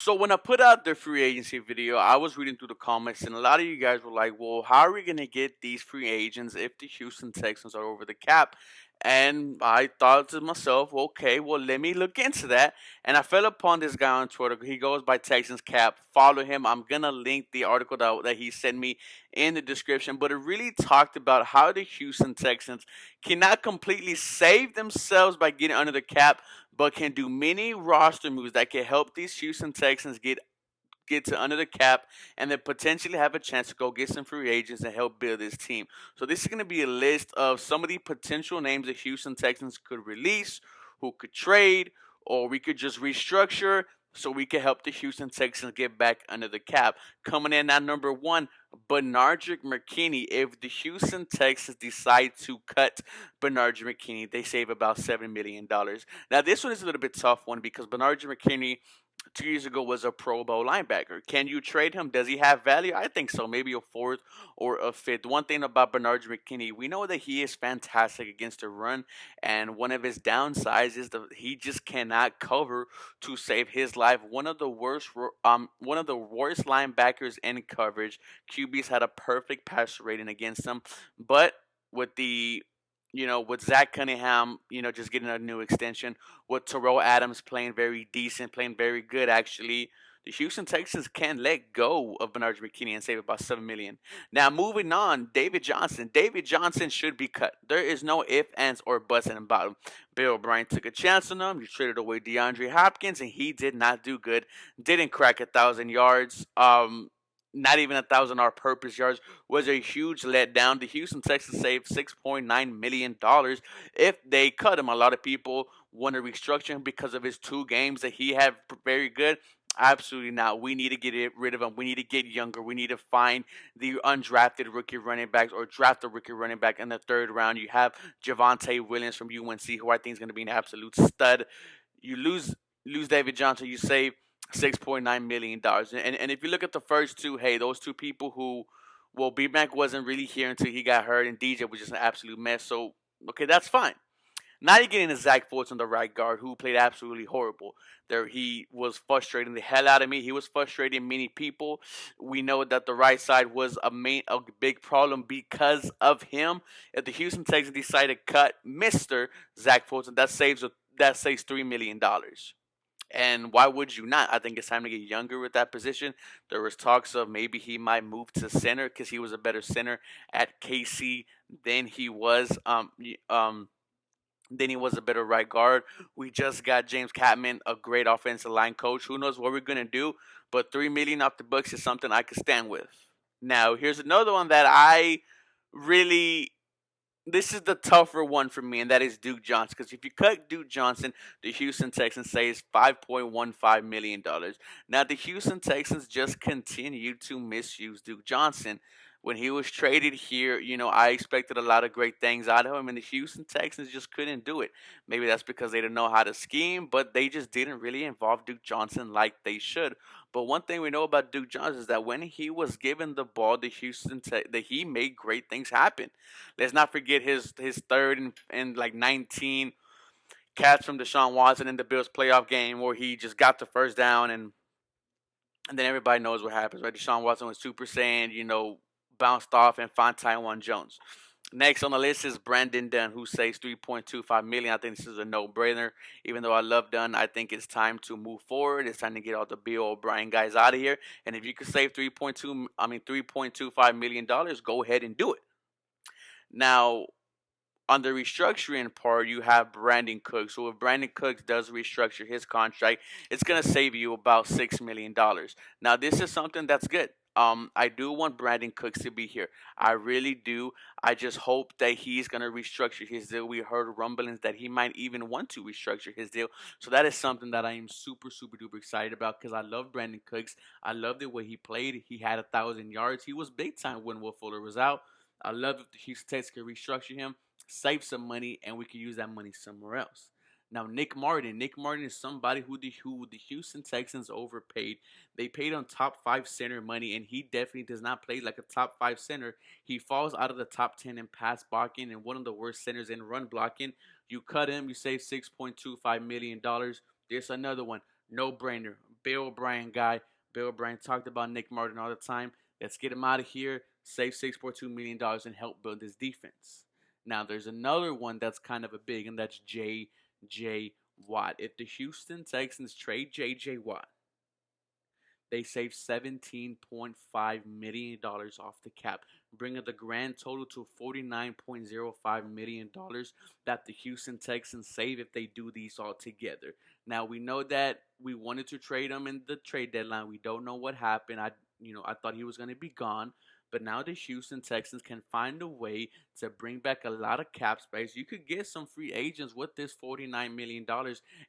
So when I put out the free agency video, I was reading through the comments, and a lot of you guys were like, "Well, how are we gonna get these free agents if the Houston Texans are over the cap?" And I thought to myself, "Okay, well, let me look into that." And I fell upon this guy on Twitter. He goes by Texans Cap. Follow him. I'm gonna link the article that he sent me in the description. But it really talked about how the Houston Texans cannot completely save themselves by getting under the cap, but can do many roster moves that can help these Houston Texans get to under the cap and then potentially have a chance to go get some free agents and help build this team. So this is going to be a list of some of the potential names that Houston Texans could release, who could trade, or we could just restructure so we can help the Houston Texans get back under the cap. Coming in at number one, Bernardrick McKinney. If the Houston Texans decide to cut Bernardrick McKinney, they save about $7 million. Now this one is a little bit tough one because Bernardrick McKinney 2 years ago was a Pro Bowl linebacker. Can you trade him? Does he have value? I think so. Maybe a fourth or a fifth. One thing about Bernard McKinney, we know that he is fantastic against the run, and one of his downsides is that he just cannot cover to save his life. One of the worst linebackers in coverage. QBs had a perfect passer rating against him, but with with Zach Cunningham, just getting a new extension, with Terrell Adams playing very decent, playing very good actually, the Houston Texans can let go of Bernard McKinney and save about $7 million. Now moving on, David Johnson. David Johnson should be cut. There is no ifs, ands, or buts about him. Bill O'Brien took a chance on him. You traded away DeAndre Hopkins, and he did not do good. Didn't crack 1,000 yards. Not even 1,000 all-purpose yards, was a huge letdown. The Houston Texans saved $6.9 million if they cut him. A lot of people want to restructure him because of his 2 games that he had very good. Absolutely not. We need to rid of him. We need to get younger. We need to find the undrafted rookie running backs or draft a rookie running back in the third round. You have Javonte Williams from UNC, who I think is going to be an absolute stud. You lose David Johnson, you save $6.9 million. And if you look at the first two, hey, those two people who, well, B Mac wasn't really here until he got hurt, and DJ was just an absolute mess. So okay, that's fine. Now you're getting a Zach Fultz on the right guard, who played absolutely horrible. There, he was frustrating the hell out of me. He was frustrating many people. We know that the right side was a big problem because of him. If the Houston Texans decide to cut Mister Zach Fultz, that saves $3 million. And why would you not? I think it's time to get younger with that position. There was talks of maybe he might move to center because he was a better center at KC than he was then he was a better right guard. We just got James Catman, a great offensive line coach. Who knows what we're gonna do? But $3 million off the books is something I could stand with. Now here's another one that I really, this is the tougher one for me, and that is Duke Johnson. Because if you cut Duke Johnson, the Houston Texans saves $5.15 million. Now the Houston Texans just continue to misuse Duke Johnson. When he was traded here, I expected a lot of great things out of him, and the Houston Texans just couldn't do it. Maybe that's because they didn't know how to scheme, but they just didn't really involve Duke Johnson like they should. But one thing we know about Duke Johnson is that when he was given the ball, that he made great things happen. Let's not forget his third and like 19 catch from Deshaun Watson in the Bills playoff game where he just got the first down, and then everybody knows what happens, right? Deshaun Watson was Super Saiyan, bounced off and found Taiwan Jones. Next on the list is Brandon Dunn, who saves $3.25 million. I think this is a no-brainer. Even though I love Dunn, I think it's time to move forward. It's time to get all the Bill O'Brien guys out of here. And if you could save $3.25 million, go ahead and do it. Now, on the restructuring part, you have Brandon Cooks. So if Brandon Cooks does restructure his contract, it's gonna save you about $6 million. Now this is something that's good. I do want Brandon Cooks to be here. I really do. I just hope that he's gonna restructure his deal. We heard rumblings that he might even want to restructure his deal. So that is something that I am super, super duper excited about because I love Brandon Cooks. I love the way he played. He had 1,000 yards. He was big time when Will Fuller was out. I love if the Houston Texans can restructure him, save some money, and we can use that money somewhere else. Now, Nick Martin. Nick Martin is somebody who the Houston Texans overpaid. They paid on top 5 center money, and he definitely does not play like a top 5 center. He falls out of the top 10 in pass blocking and one of the worst centers in run blocking. You cut him, you save $6.25 million. There's another one. No brainer. Bill O'Brien guy. Bill O'Brien talked about Nick Martin all the time. Let's get him out of here, save $6.2 million, and help build this defense. Now, there's another one that's kind of a big, and that's J.J. Watt. If the Houston Texans trade J.J. Watt, they save $17.5 million off the cap, bringing the grand total to $49.05 million that the Houston Texans save if they do these all together. Now, we know that we wanted to trade him in the trade deadline. We don't know what happened. I thought he was going to be gone. But now the Houston Texans can find a way to bring back a lot of cap space. You could get some free agents with this $49 million.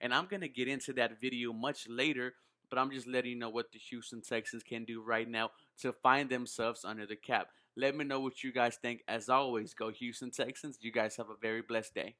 And I'm going to get into that video much later. But I'm just letting you know what the Houston Texans can do right now to find themselves under the cap. Let me know what you guys think. As always, go Houston Texans. You guys have a very blessed day.